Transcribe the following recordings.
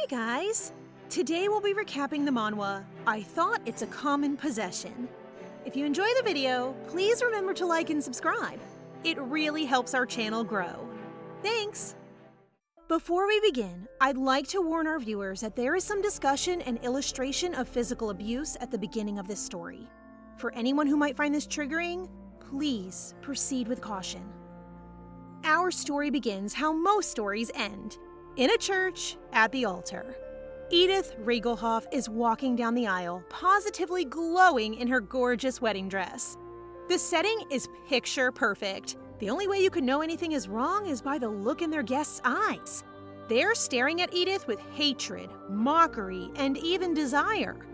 Hi guys! Today we'll be recapping the manhwa, I Thought It's a Common Possession. If you enjoy the video, please remember to like and subscribe. It really helps our channel grow. Thanks! Before we begin, I'd like to warn our viewers that there is some discussion and illustration of physical abuse at the beginning of this story. For anyone who might find this triggering, please proceed with caution. Our story begins how most stories end, in a church at the altar. Edith Ridelhoff is walking down the aisle, positively glowing in her gorgeous wedding dress. The setting is picture perfect. The only way you can know anything is wrong is by the look in their guests' eyes. They're staring at Edith with hatred, mockery, and even desire.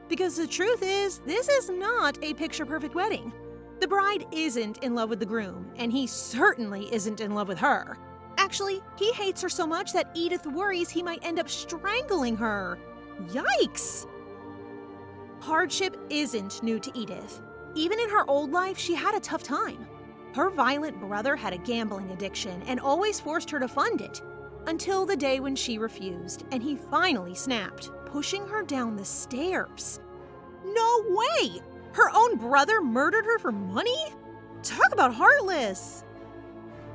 Because the truth is, this is not a picture-perfect wedding. The bride isn't in love with the groom, and he certainly isn't in love with her. Actually, he hates her so much that Edith worries he might end up strangling her. Yikes! Hardship isn't new to Edith. Even in her old life, she had a tough time. Her violent brother had a gambling addiction and always forced her to fund it, until the day when she refused, and he finally snapped, pushing her down the stairs. No way! Her own brother murdered her for money? Talk about heartless!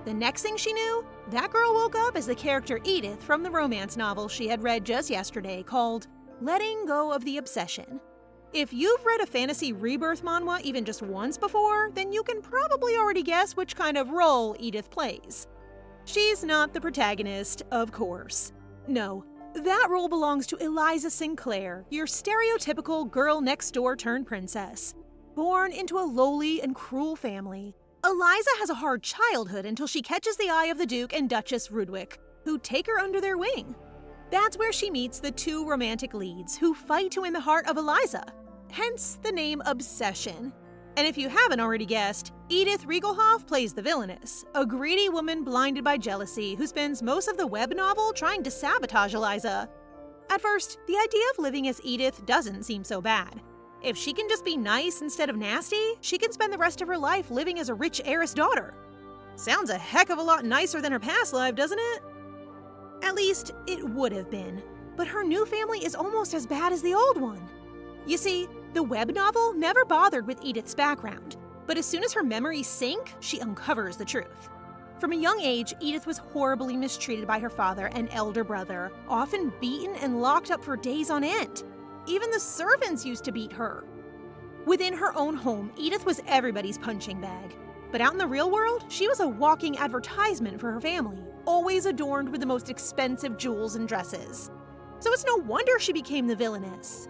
The next thing she knew, that girl woke up as the character Edith from the romance novel she had read just yesterday called Letting Go of the Obsession. If you've read a fantasy rebirth manhwa even just once before, then you can probably already guess which kind of role Edith plays. She's not the protagonist, of course. No, that role belongs to Eliza Sinclair, your stereotypical girl next door turned princess. Born into a lowly and cruel family, Eliza has a hard childhood until she catches the eye of the Duke and Duchess Rudwick, who take her under their wing. That's where she meets the two romantic leads who fight to win the heart of Eliza, hence the name Obsession. And if you haven't already guessed, Edith Ridelhoff plays the Villainess, a greedy woman blinded by jealousy who spends most of the web novel trying to sabotage Eliza. At first, the idea of living as Edith doesn't seem so bad. If she can just be nice instead of nasty, she can spend the rest of her life living as a rich heiress daughter. Sounds a heck of a lot nicer than her past life, doesn't it? At least, it would have been. But her new family is almost as bad as the old one. You see, the web novel never bothered with Edith's background, but as soon as her memories sink, she uncovers the truth. From a young age, Edith was horribly mistreated by her father and elder brother, often beaten and locked up for days on end. Even the servants used to beat her. Within her own home, Edith was everybody's punching bag. But out in the real world, she was a walking advertisement for her family, always adorned with the most expensive jewels and dresses. So it's no wonder she became the Villainess.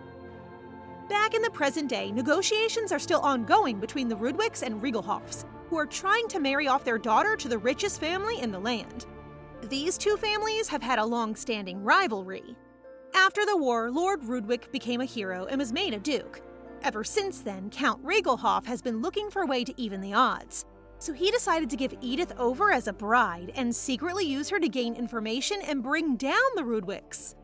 Back in the present day, negotiations are still ongoing between the Rudwicks and Ridelhoffs, who are trying to marry off their daughter to the richest family in the land. These two families have had a long-standing rivalry. After the war, Lord Rudwick became a hero and was made a duke. Ever since then, Count Ridelhoff has been looking for a way to even the odds. So he decided to give Edith over as a bride and secretly use her to gain information and bring down the Rudwicks.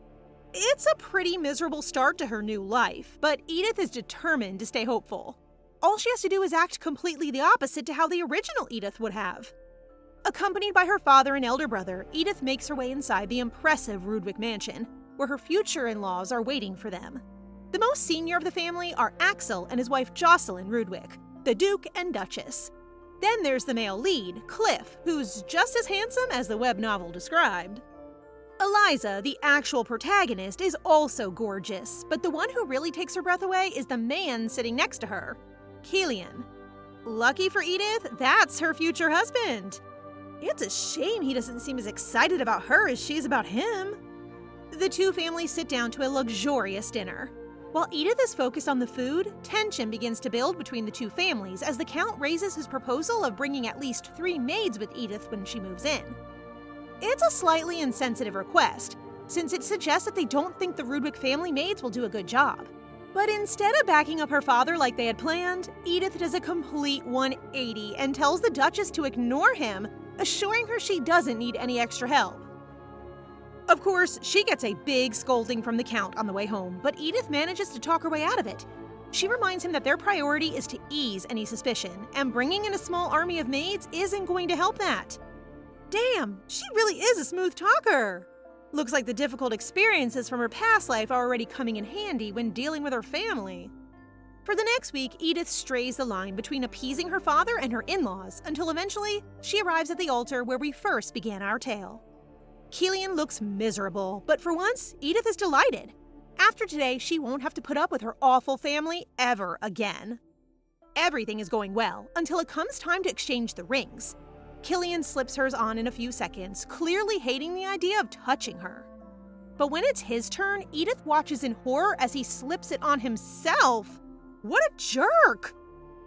It's a pretty miserable start to her new life, but Edith is determined to stay hopeful. All she has to do is act completely the opposite to how the original Edith would have. Accompanied by her father and elder brother, Edith makes her way inside the impressive Rudwick mansion, where her future in-laws are waiting for them. The most senior of the family are Axel and his wife Jocelyn Rudwick, the Duke and Duchess. Then there's the male lead, Cliff, who's just as handsome as the web novel described. Eliza, the actual protagonist, is also gorgeous, but the one who really takes her breath away is the man sitting next to her, Killian. Lucky for Edith, that's her future husband. It's a shame he doesn't seem as excited about her as she is about him. The two families sit down to a luxurious dinner. While Edith is focused on the food, tension begins to build between the two families as the Count raises his proposal of bringing at least 3 maids with Edith when she moves in. It's a slightly insensitive request, since it suggests that they don't think the Rudwick family maids will do a good job. But instead of backing up her father like they had planned, Edith does a complete 180 and tells the Duchess to ignore him, assuring her she doesn't need any extra help. Of course, she gets a big scolding from the Count on the way home, but Edith manages to talk her way out of it. She reminds him that their priority is to ease any suspicion, and bringing in a small army of maids isn't going to help that. Damn, she really is a smooth talker! Looks like the difficult experiences from her past life are already coming in handy when dealing with her family. For the next week, Edith strays the line between appeasing her father and her in-laws until eventually she arrives at the altar where we first began our tale. Killian looks miserable, but for once, Edith is delighted. After today, she won't have to put up with her awful family ever again. Everything is going well until it comes time to exchange the rings. Killian slips hers on in a few seconds, clearly hating the idea of touching her. But when it's his turn, Edith watches in horror as he slips it on himself. What a jerk!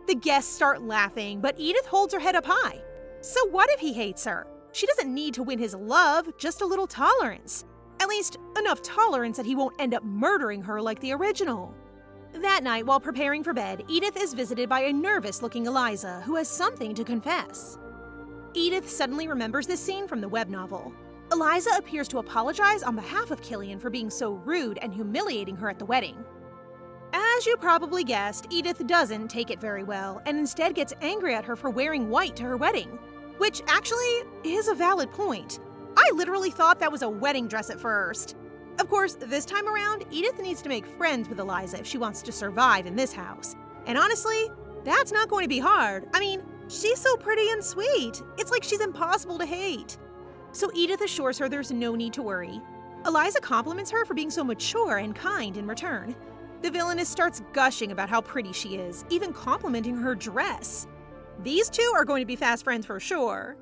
The guests start laughing, but Edith holds her head up high. So what if he hates her? She doesn't need to win his love, just a little tolerance. At least, enough tolerance that he won't end up murdering her like the original. That night, while preparing for bed, Edith is visited by a nervous-looking Eliza who has something to confess. Edith suddenly remembers this scene from the web novel. Eliza appears to apologize on behalf of Killian for being so rude and humiliating her at the wedding. As you probably guessed, Edith doesn't take it very well and instead gets angry at her for wearing white to her wedding, which actually is a valid point. I literally thought that was a wedding dress at first. Of course, this time around, Edith needs to make friends with Eliza if she wants to survive in this house. And honestly, that's not going to be hard. I mean, she's so pretty and sweet. It's like she's impossible to hate. So Edith assures her there's no need to worry. Eliza compliments her for being so mature and kind in return. The villainess starts gushing about how pretty she is, even complimenting her dress. These two are going to be fast friends for sure.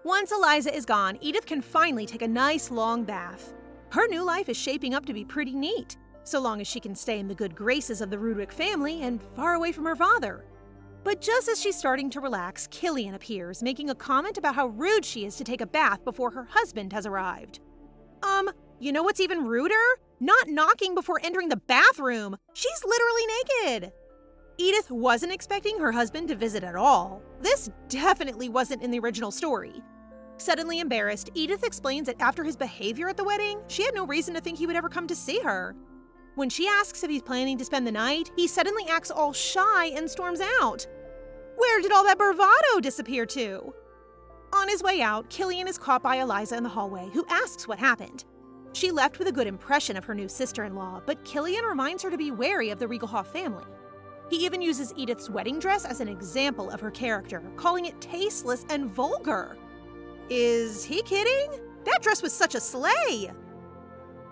Once Eliza is gone, Edith can finally take a nice long bath. Her new life is shaping up to be pretty neat, so long as she can stay in the good graces of the Rudwick family and far away from her father. But just as she's starting to relax, Killian appears, making a comment about how rude she is to take a bath before her husband has arrived. You know what's even ruder? Not knocking before entering the bathroom. She's literally naked. Edith wasn't expecting her husband to visit at all. This definitely wasn't in the original story. Suddenly embarrassed, Edith explains that after his behavior at the wedding, she had no reason to think he would ever come to see her. When she asks if he's planning to spend the night, he suddenly acts all shy and storms out. Where did all that bravado disappear to? On his way out, Killian is caught by Eliza in the hallway, who asks what happened. She left with a good impression of her new sister-in-law, but Killian reminds her to be wary of the Ridelhoff family. He even uses Edith's wedding dress as an example of her character, calling it tasteless and vulgar. Is he kidding? That dress was such a slay!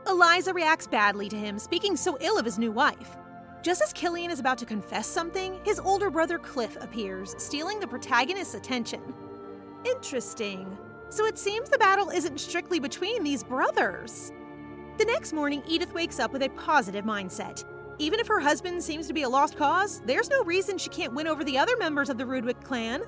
Eliza reacts badly to him, speaking so ill of his new wife. Just as Killian is about to confess something, his older brother Cliff appears, stealing the protagonist's attention. Interesting. So it seems the battle isn't strictly between these brothers. The next morning, Edith wakes up with a positive mindset. Even if her husband seems to be a lost cause, there's no reason she can't win over the other members of the Rudwick clan.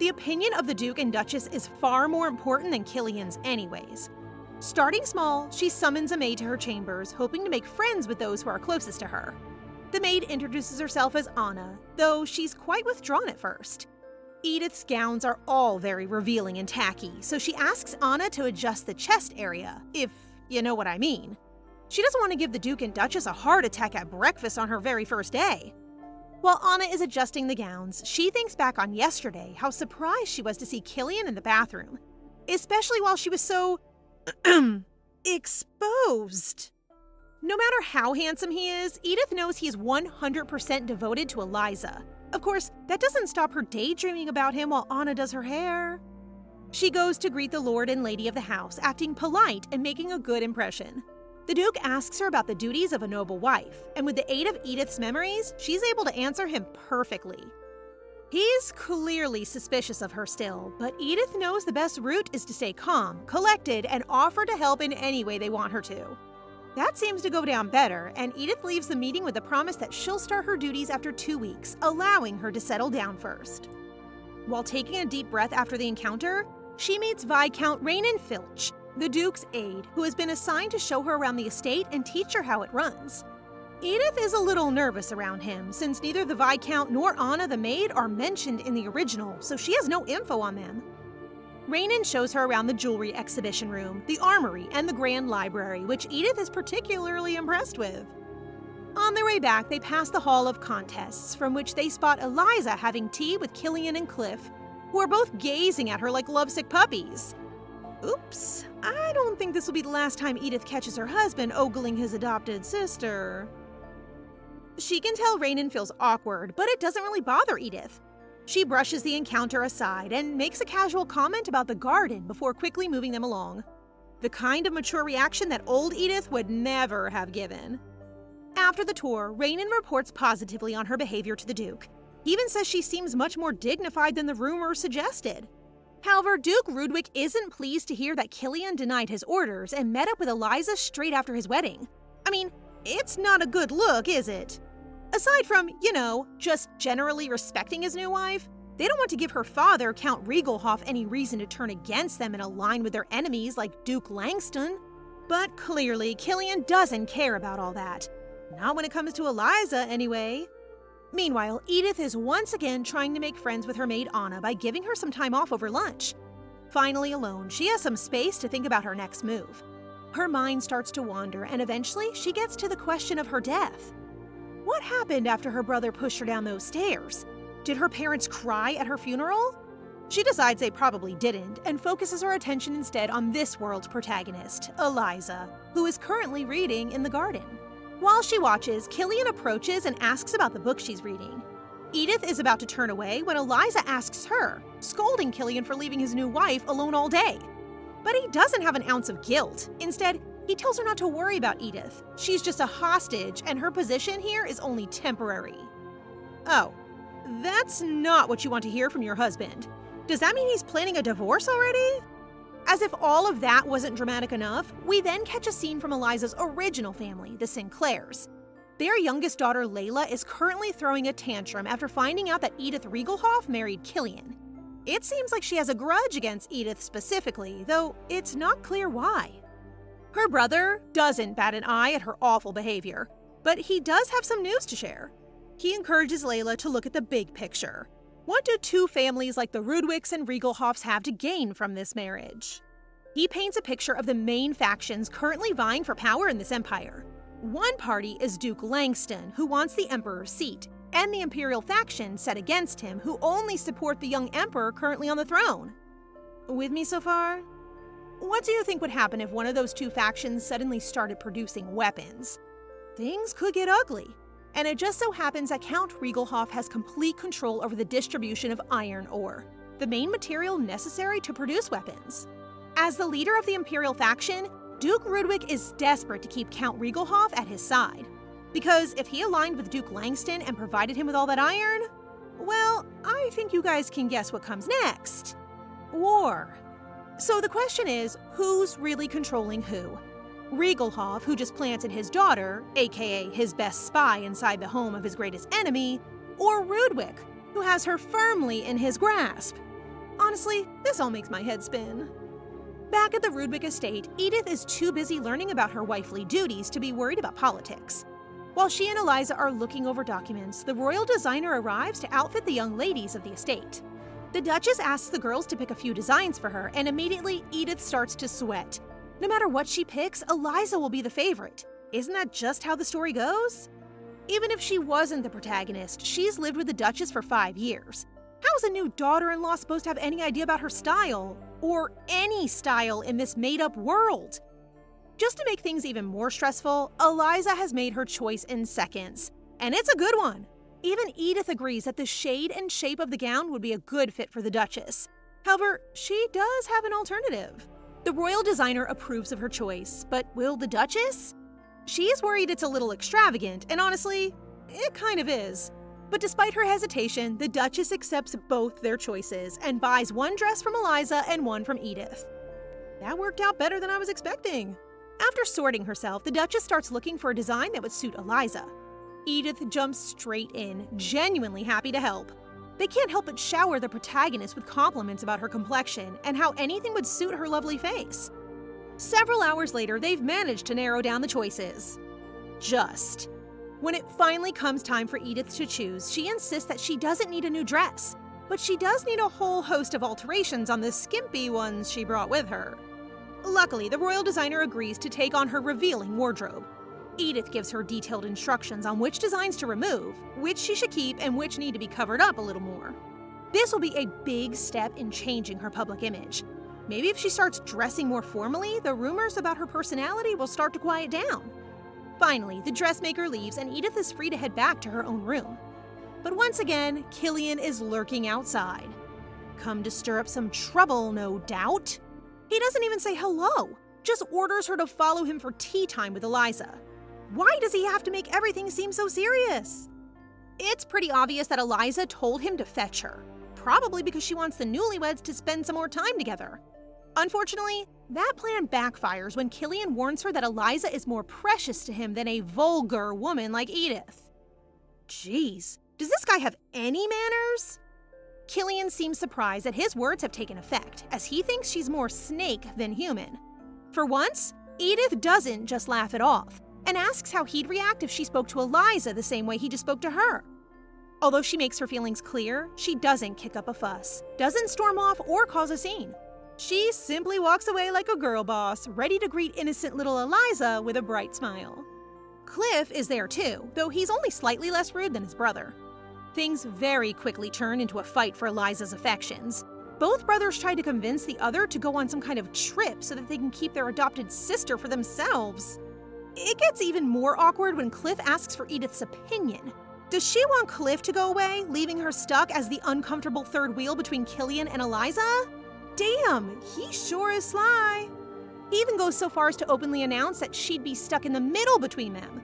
The opinion of the Duke and Duchess is far more important than Killian's anyways. Starting small, she summons a maid to her chambers, hoping to make friends with those who are closest to her. The maid introduces herself as Anna, though she's quite withdrawn at first. Edith's gowns are all very revealing and tacky, so she asks Anna to adjust the chest area, if you know what I mean. She doesn't want to give the Duke and Duchess a heart attack at breakfast on her very first day. While Anna is adjusting the gowns, she thinks back on yesterday, how surprised she was to see Killian in the bathroom, especially while she was so exposed. No matter how handsome he is, Edith knows he is 100% devoted to Eliza. Of course, that doesn't stop her daydreaming about him while Anna does her hair. She goes to greet the lord and lady of the house, acting polite and making a good impression. The Duke asks her about the duties of a noble wife, and with the aid of Edith's memories, she's able to answer him perfectly. He's clearly suspicious of her still, but Edith knows the best route is to stay calm, collected, and offer to help in any way they want her to. That seems to go down better, and Edith leaves the meeting with the promise that she'll start her duties after 2 weeks, allowing her to settle down first. While taking a deep breath after the encounter, she meets Viscount Raynon Filch, the Duke's aide, who has been assigned to show her around the estate and teach her how it runs. Edith is a little nervous around him, since neither the Viscount nor Anna the maid are mentioned in the original, so she has no info on them. Raynon shows her around the jewelry exhibition room, the armory, and the grand library, which Edith is particularly impressed with. On their way back, they pass the Hall of Contests, from which they spot Eliza having tea with Killian and Cliff, who are both gazing at her like lovesick puppies. Oops, I don't think this will be the last time Edith catches her husband ogling his adopted sister. She can tell Rainin feels awkward, but it doesn't really bother Edith. She brushes the encounter aside and makes a casual comment about the garden before quickly moving them along. The kind of mature reaction that old Edith would never have given. After the tour, Rainin reports positively on her behavior to the Duke. He even says she seems much more dignified than the rumor suggested. However, Duke Rudwick isn't pleased to hear that Killian denied his orders and met up with Eliza straight after his wedding. I mean, it's not a good look, is it? Aside from, just generally respecting his new wife, they don't want to give her father, Count Ridelhoff, any reason to turn against them and align with their enemies like Duke Langston. But clearly, Killian doesn't care about all that. Not when it comes to Eliza, anyway. Meanwhile, Edith is once again trying to make friends with her maid Anna by giving her some time off over lunch. Finally alone, she has some space to think about her next move. Her mind starts to wander, and eventually she gets to the question of her death. What happened after her brother pushed her down those stairs? Did her parents cry at her funeral? She decides they probably didn't, and focuses her attention instead on this world's protagonist, Eliza, who is currently reading in the garden. While she watches, Killian approaches and asks about the book she's reading. Edith is about to turn away when Eliza asks her, scolding Killian for leaving his new wife alone all day. But he doesn't have an ounce of guilt. Instead, he tells her not to worry about Edith. She's just a hostage, and her position here is only temporary. Oh, that's not what you want to hear from your husband. Does that mean he's planning a divorce already? As if all of that wasn't dramatic enough, we then catch a scene from Eliza's original family, the Sinclairs. Their youngest daughter, Layla, is currently throwing a tantrum after finding out that Edith Ridelhoff married Killian. It seems like she has a grudge against Edith specifically, though it's not clear why. Her brother doesn't bat an eye at her awful behavior, but he does have some news to share. He encourages Layla to look at the big picture. What do two families like the Rudwicks and Ridelhoffs have to gain from this marriage? He paints a picture of the main factions currently vying for power in this empire. One party is Duke Langston, who wants the Emperor's seat, and the Imperial faction set against him, who only support the young Emperor currently on the throne. With me so far? What do you think would happen if one of those two factions suddenly started producing weapons? Things could get ugly. And it just so happens that Count Ridelhoff has complete control over the distribution of iron ore, the main material necessary to produce weapons. As the leader of the Imperial faction, Duke Rudwick is desperate to keep Count Ridelhoff at his side. Because if he aligned with Duke Langston and provided him with all that iron, well, I think you guys can guess what comes next. War. So the question is, who's really controlling who? Ridelhoff, who just planted his daughter, aka his best spy inside the home of his greatest enemy, or Rudwick, who has her firmly in his grasp? Honestly, this all makes my head spin. Back at the Rudwick estate, Edith is too busy learning about her wifely duties to be worried about politics. While she and Eliza are looking over documents, the royal designer arrives to outfit the young ladies of the estate. The Duchess asks the girls to pick a few designs for her, and immediately Edith starts to sweat. No matter what she picks, Eliza will be the favorite. Isn't that just how the story goes? Even if she wasn't the protagonist, she's lived with the Duchess for 5 years. How is a new daughter-in-law supposed to have any idea about her style? Or any style in this made-up world? Just to make things even more stressful, Eliza has made her choice in seconds. And it's a good one. Even Edith agrees that the shade and shape of the gown would be a good fit for the Duchess. However, she does have an alternative. The royal designer approves of her choice, but will the Duchess? She's worried it's a little extravagant, and honestly, it kind of is. But despite her hesitation, the Duchess accepts both their choices and buys one dress from Eliza and one from Edith. That worked out better than I was expecting. After sorting herself, the Duchess starts looking for a design that would suit Eliza. Edith jumps straight in, genuinely happy to help. They can't help but shower the protagonist with compliments about her complexion and how anything would suit her lovely face. Several hours later, they've managed to narrow down the choices. Just. When it finally comes time for Edith to choose, she insists that she doesn't need a new dress, but she does need a whole host of alterations on the skimpy ones she brought with her. Luckily, the royal designer agrees to take on her revealing wardrobe. Edith gives her detailed instructions on which designs to remove, which she should keep, and which need to be covered up a little more. This will be a big step in changing her public image. Maybe if she starts dressing more formally, the rumors about her personality will start to quiet down. Finally, the dressmaker leaves and Edith is free to head back to her own room. But once again, Killian is lurking outside. Come to stir up some trouble, no doubt. He doesn't even say hello, just orders her to follow him for tea time with Eliza. Why does he have to make everything seem so serious? It's pretty obvious that Eliza told him to fetch her, probably because she wants the newlyweds to spend some more time together. Unfortunately, that plan backfires when Killian warns her that Eliza is more precious to him than a vulgar woman like Edith. Jeez, does this guy have any manners? Killian seems surprised that his words have taken effect, as he thinks she's more snake than human. For once, Edith doesn't just laugh it off, and asks how he'd react if she spoke to Eliza the same way he just spoke to her. Although she makes her feelings clear, she doesn't kick up a fuss, doesn't storm off or cause a scene. She simply walks away like a girl boss, ready to greet innocent little Eliza with a bright smile. Cliff is there too, though he's only slightly less rude than his brother. Things very quickly turn into a fight for Eliza's affections. Both brothers try to convince the other to go on some kind of trip so that they can keep their adopted sister for themselves. It gets even more awkward when Cliff asks for Edith's opinion. Does she want Cliff to go away, leaving her stuck as the uncomfortable third wheel between Killian and Eliza? Damn, he sure is sly. He even goes so far as to openly announce that she'd be stuck in the middle between them.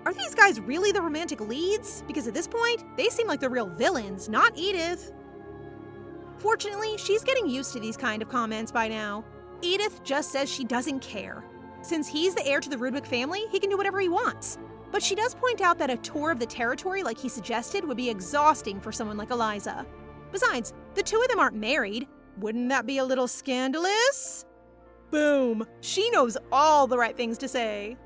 Are these guys really the romantic leads? Because at this point, they seem like the real villains, not Edith. Fortunately, she's getting used to these kind of comments by now. Edith just says she doesn't care. Since he's the heir to the Rudwick family, he can do whatever he wants. But she does point out that a tour of the territory like he suggested would be exhausting for someone like Eliza. Besides, the two of them aren't married. Wouldn't that be a little scandalous? Boom! She knows all the right things to say.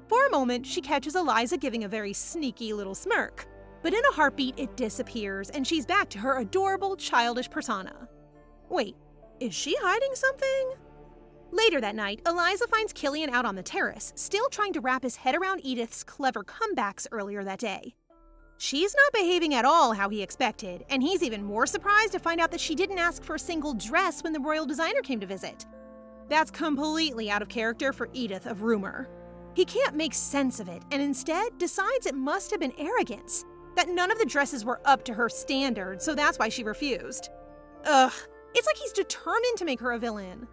For a moment, she catches Eliza giving a very sneaky little smirk. But in a heartbeat, it disappears, and she's back to her adorable, childish persona. Wait, is she hiding something? Later that night, Eliza finds Killian out on the terrace, still trying to wrap his head around Edith's clever comebacks earlier that day. She's not behaving at all how he expected, and he's even more surprised to find out that she didn't ask for a single dress when the royal designer came to visit. That's completely out of character for Edith of Rumor. He can't make sense of it, and instead decides it must have been arrogance, that none of the dresses were up to her standard, so that's why she refused. Ugh, it's like he's determined to make her a villain.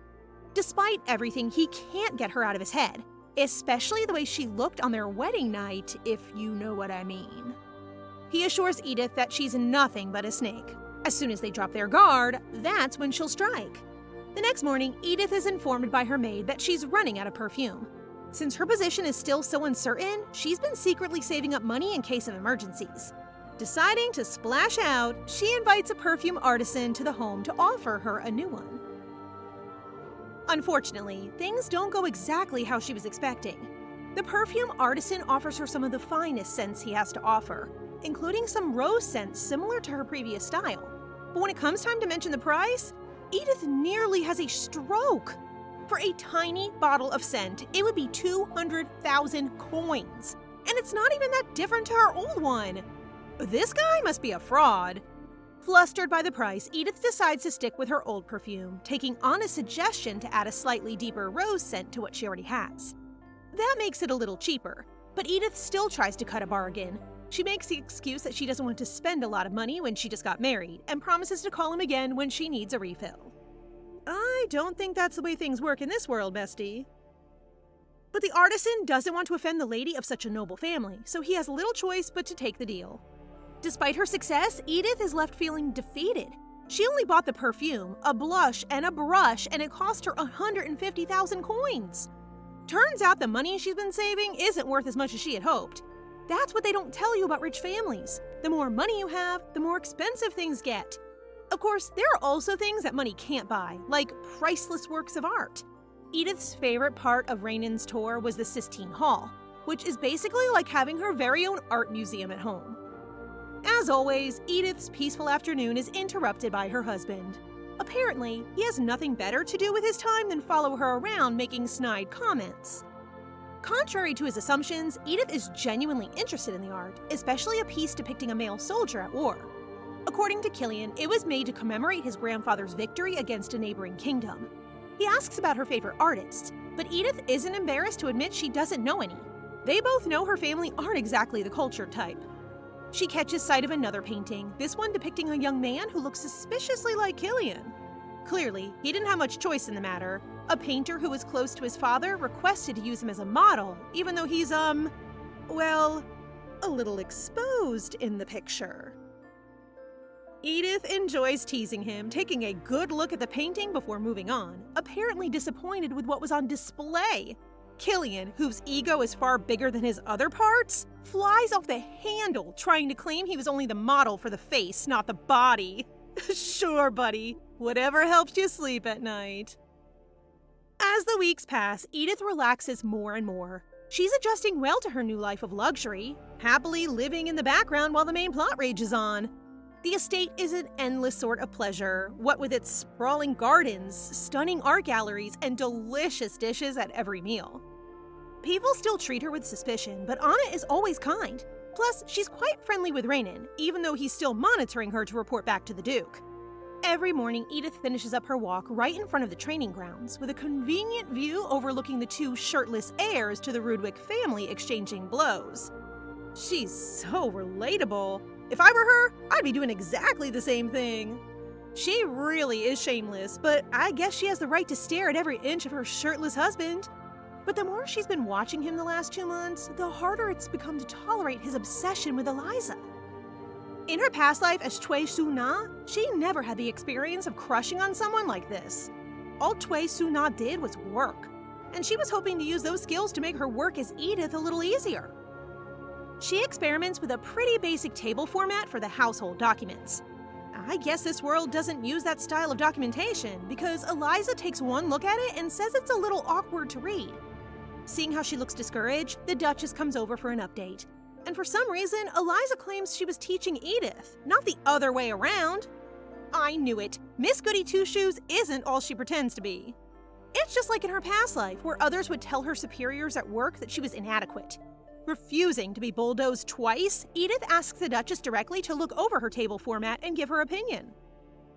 Despite everything, he can't get her out of his head, especially the way she looked on their wedding night, if you know what I mean. He assures Edith that she's nothing but a snake. As soon as they drop their guard, that's when she'll strike. The next morning, Edith is informed by her maid that she's running out of perfume. Since her position is still so uncertain, she's been secretly saving up money in case of emergencies. Deciding to splash out, she invites a perfume artisan to the home to offer her a new one. Unfortunately, things don't go exactly how she was expecting. The perfume artisan offers her some of the finest scents he has to offer, including some rose scents similar to her previous style. But when it comes time to mention the price, Edith nearly has a stroke. For a tiny bottle of scent, it would be 200,000 coins. And it's not even that different to her old one. This guy must be a fraud. Flustered by the price, Edith decides to stick with her old perfume, taking on a suggestion to add a slightly deeper rose scent to what she already has. That makes it a little cheaper, but Edith still tries to cut a bargain. She makes the excuse that she doesn't want to spend a lot of money when she just got married, and promises to call him again when she needs a refill. I don't think that's the way things work in this world, bestie. But the artisan doesn't want to offend the lady of such a noble family, so he has little choice but to take the deal. Despite her success, Edith is left feeling defeated. She only bought the perfume, a blush, and a brush, and it cost her 150,000 coins. Turns out the money she's been saving isn't worth as much as she had hoped. That's what they don't tell you about rich families. The more money you have, the more expensive things get. Of course, there are also things that money can't buy, like priceless works of art. Edith's favorite part of Rainan's tour was the Sistine Hall, which is basically like having her very own art museum at home. As always, Edith's peaceful afternoon is interrupted by her husband. Apparently, he has nothing better to do with his time than follow her around making snide comments. Contrary to his assumptions, Edith is genuinely interested in the art, especially a piece depicting a male soldier at war. According to Killian, it was made to commemorate his grandfather's victory against a neighboring kingdom. He asks about her favorite artists, but Edith isn't embarrassed to admit she doesn't know any. They both know her family aren't exactly the cultured type. She catches sight of another painting, this one depicting a young man who looks suspiciously like Killian. Clearly, he didn't have much choice in the matter. A painter who was close to his father requested to use him as a model, even though he's, well, a little exposed in the picture. Edith enjoys teasing him, taking a good look at the painting before moving on, apparently disappointed with what was on display. Killian, whose ego is far bigger than his other parts, flies off the handle trying to claim he was only the model for the face, not the body. Sure, buddy. Whatever helps you sleep at night. As the weeks pass, Edith relaxes more and more. She's adjusting well to her new life of luxury, happily living in the background while the main plot rages on. The estate is an endless sort of pleasure, what with its sprawling gardens, stunning art galleries, and delicious dishes at every meal. People still treat her with suspicion, but Anna is always kind. Plus, she's quite friendly with Raynon, even though he's still monitoring her to report back to the Duke. Every morning, Edith finishes up her walk right in front of the training grounds, with a convenient view overlooking the two shirtless heirs to the Rudwick family exchanging blows. She's so relatable. If I were her, I'd be doing exactly the same thing. She really is shameless, but I guess she has the right to stare at every inch of her shirtless husband. But the more she's been watching him the last 2 months, the harder it's become to tolerate his obsession with Eliza. In her past life as Choi Soo-na, she never had the experience of crushing on someone like this. All Choi Soo-na did was work, and she was hoping to use those skills to make her work as Edith a little easier. She experiments with a pretty basic table format for the household documents. I guess this world doesn't use that style of documentation because Eliza takes one look at it and says it's a little awkward to read. Seeing how she looks discouraged, the Duchess comes over for an update. And for some reason, Eliza claims she was teaching Edith, not the other way around. I knew it. Miss Goody Two-Shoes isn't all she pretends to be. It's just like in her past life, where others would tell her superiors at work that she was inadequate. Refusing to be bulldozed twice, Edith asks the Duchess directly to look over her table format and give her opinion.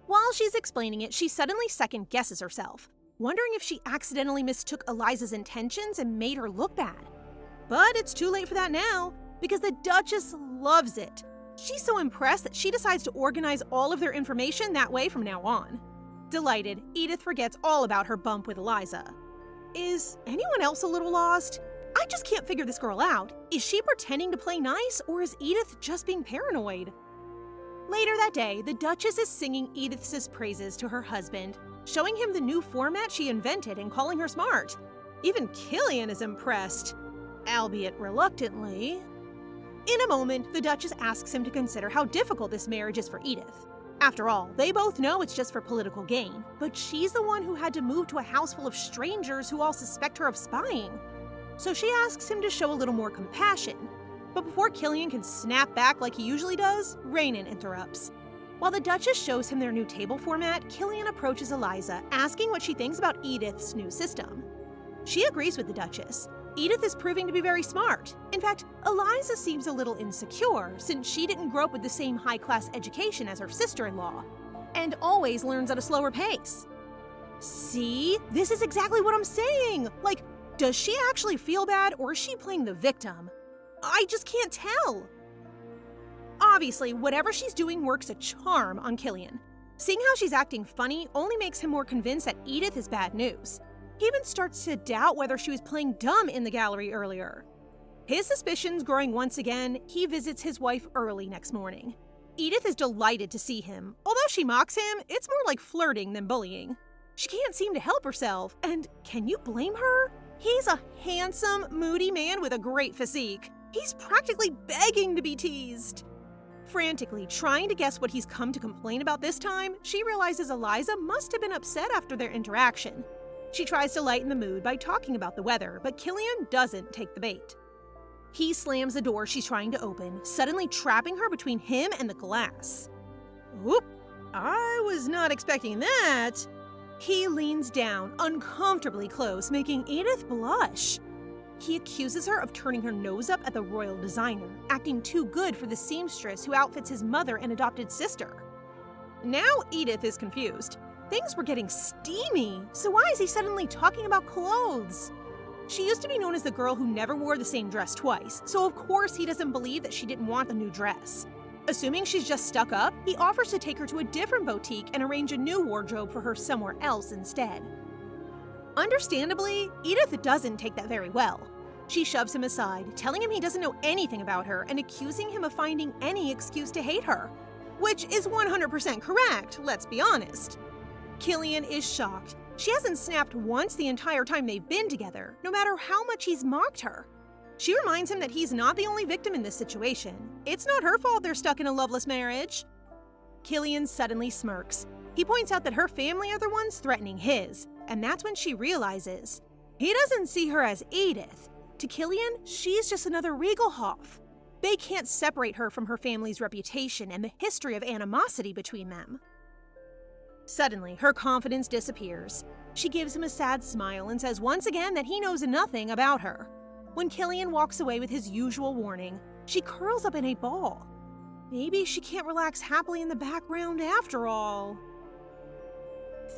While she's explaining it, she suddenly second-guesses herself, wondering if she accidentally mistook Eliza's intentions and made her look bad. But it's too late for that now, because the Duchess loves it. She's so impressed that she decides to organize all of their information that way from now on. Delighted, Edith forgets all about her bump with Eliza. Is anyone else a little lost? I just can't figure this girl out. Is she pretending to play nice, or is Edith just being paranoid? Later that day, the Duchess is singing Edith's praises to her husband, showing him the new format she invented and calling her smart. Even Killian is impressed, albeit reluctantly. In a moment, the Duchess asks him to consider how difficult this marriage is for Edith. After all, they both know it's just for political gain, but she's the one who had to move to a house full of strangers who all suspect her of spying. So she asks him to show a little more compassion. But before Killian can snap back like he usually does, Raynon interrupts. While the Duchess shows him their new table format, Killian approaches Eliza, asking what she thinks about Edith's new system. She agrees with the Duchess. Edith is proving to be very smart. In fact, Eliza seems a little insecure since she didn't grow up with the same high-class education as her sister-in-law, and always learns at a slower pace. See? This is exactly what I'm saying! Like, does she actually feel bad or is she playing the victim? I just can't tell. Obviously, whatever she's doing works a charm on Killian. Seeing how she's acting funny only makes him more convinced that Edith is bad news. He even starts to doubt whether she was playing dumb in the gallery earlier. His suspicions growing once again, he visits his wife early next morning. Edith is delighted to see him. Although she mocks him, it's more like flirting than bullying. She can't seem to help herself, and can you blame her? He's a handsome, moody man with a great physique. He's practically begging to be teased. Frantically trying to guess what he's come to complain about this time, she realizes Eliza must have been upset after their interaction. She tries to lighten the mood by talking about the weather, but Killian doesn't take the bait. He slams the door she's trying to open, suddenly trapping her between him and the glass. Oop, I was not expecting that. He leans down, uncomfortably close, making Edith blush. He accuses her of turning her nose up at the royal designer, acting too good for the seamstress who outfits his mother and adopted sister. Now Edith is confused. Things were getting steamy, so why is he suddenly talking about clothes? She used to be known as the girl who never wore the same dress twice, so of course he doesn't believe that she didn't want the new dress. Assuming she's just stuck up, he offers to take her to a different boutique and arrange a new wardrobe for her somewhere else instead. Understandably, Edith doesn't take that very well. She shoves him aside, telling him he doesn't know anything about her and accusing him of finding any excuse to hate her. Which is 100% correct, let's be honest. Killian is shocked. She hasn't snapped once the entire time they've been together, no matter how much he's mocked her. She reminds him that he's not the only victim in this situation. It's not her fault they're stuck in a loveless marriage. Killian suddenly smirks. He points out that her family are the ones threatening his, and that's when she realizes he doesn't see her as Edith. To Killian, she's just another Ridelhoff. They can't separate her from her family's reputation and the history of animosity between them. Suddenly, her confidence disappears. She gives him a sad smile and says once again that he knows nothing about her. When Killian walks away with his usual warning, she curls up in a ball. Maybe she can't relax happily in the background after all.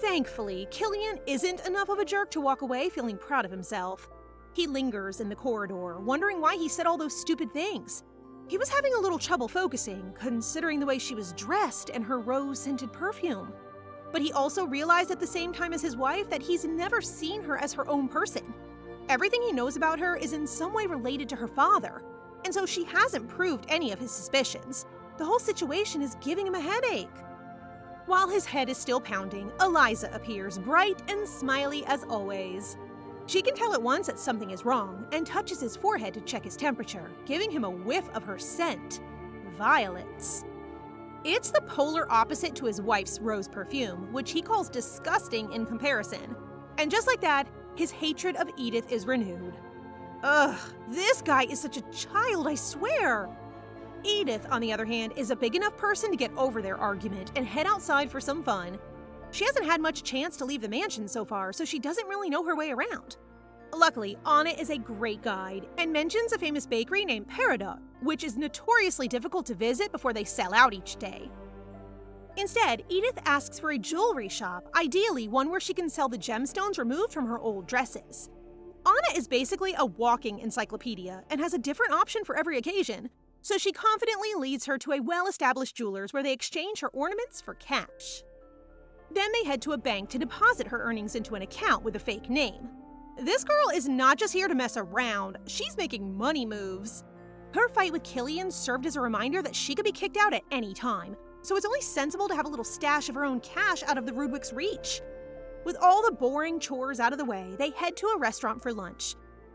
Thankfully, Killian isn't enough of a jerk to walk away feeling proud of himself. He lingers in the corridor, wondering why he said all those stupid things. He was having a little trouble focusing, considering the way she was dressed and her rose-scented perfume. But he also realized at the same time as his wife that he's never seen her as her own person. Everything he knows about her is in some way related to her father, and so she hasn't proved any of his suspicions. The whole situation is giving him a headache. While his head is still pounding, Eliza appears bright and smiley as always. She can tell at once that something is wrong and touches his forehead to check his temperature, giving him a whiff of her scent, violets. It's the polar opposite to his wife's rose perfume, which he calls disgusting in comparison. And just like that, his hatred of Edith is renewed. Ugh, this guy is such a child, I swear! Edith, on the other hand, is a big enough person to get over their argument and head outside for some fun. She hasn't had much chance to leave the mansion so far, so she doesn't really know her way around. Luckily, Anna is a great guide and mentions a famous bakery named Peridot, which is notoriously difficult to visit before they sell out each day. Instead, Edith asks for a jewelry shop, ideally one where she can sell the gemstones removed from her old dresses. Anna is basically a walking encyclopedia and has a different option for every occasion, so she confidently leads her to a well-established jeweler's where they exchange her ornaments for cash. Then they head to a bank to deposit her earnings into an account with a fake name. This girl is not just here to mess around, she's making money moves. Her fight with Killian served as a reminder that she could be kicked out at any time, so it's only sensible to have a little stash of her own cash out of the Rudwick's reach. With all the boring chores out of the way, they head to a restaurant for lunch.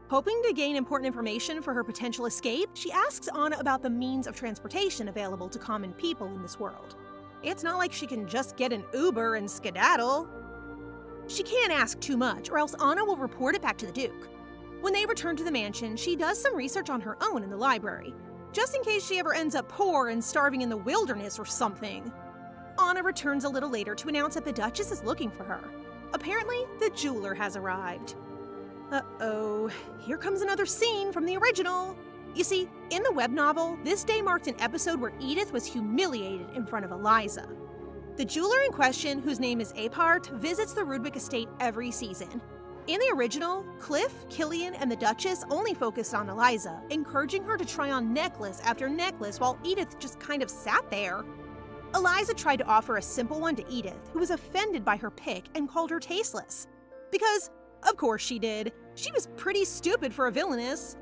Hoping to gain important information for her potential escape, she asks Anna about the means of transportation available to common people in this world. It's not like she can just get an Uber and skedaddle. She can't ask too much, or else Anna will report it back to the Duke. When they return to the mansion, she does some research on her own in the library, just in case she ever ends up poor and starving in the wilderness or something. Anna returns a little later to announce that the Duchess is looking for her. Apparently, the jeweler has arrived. Uh-oh, here comes another scene from the original. You see, in the web novel, this day marked an episode where Edith was humiliated in front of Eliza. The jeweler in question, whose name is Apart, visits the Rudwick estate every season. In the original, Cliff, Killian, and the Duchess only focused on Eliza, encouraging her to try on necklace after necklace while Edith just kind of sat there. Eliza tried to offer a simple one to Edith, who was offended by her pick and called her tasteless. Because, of course she did. She was pretty stupid for a villainess.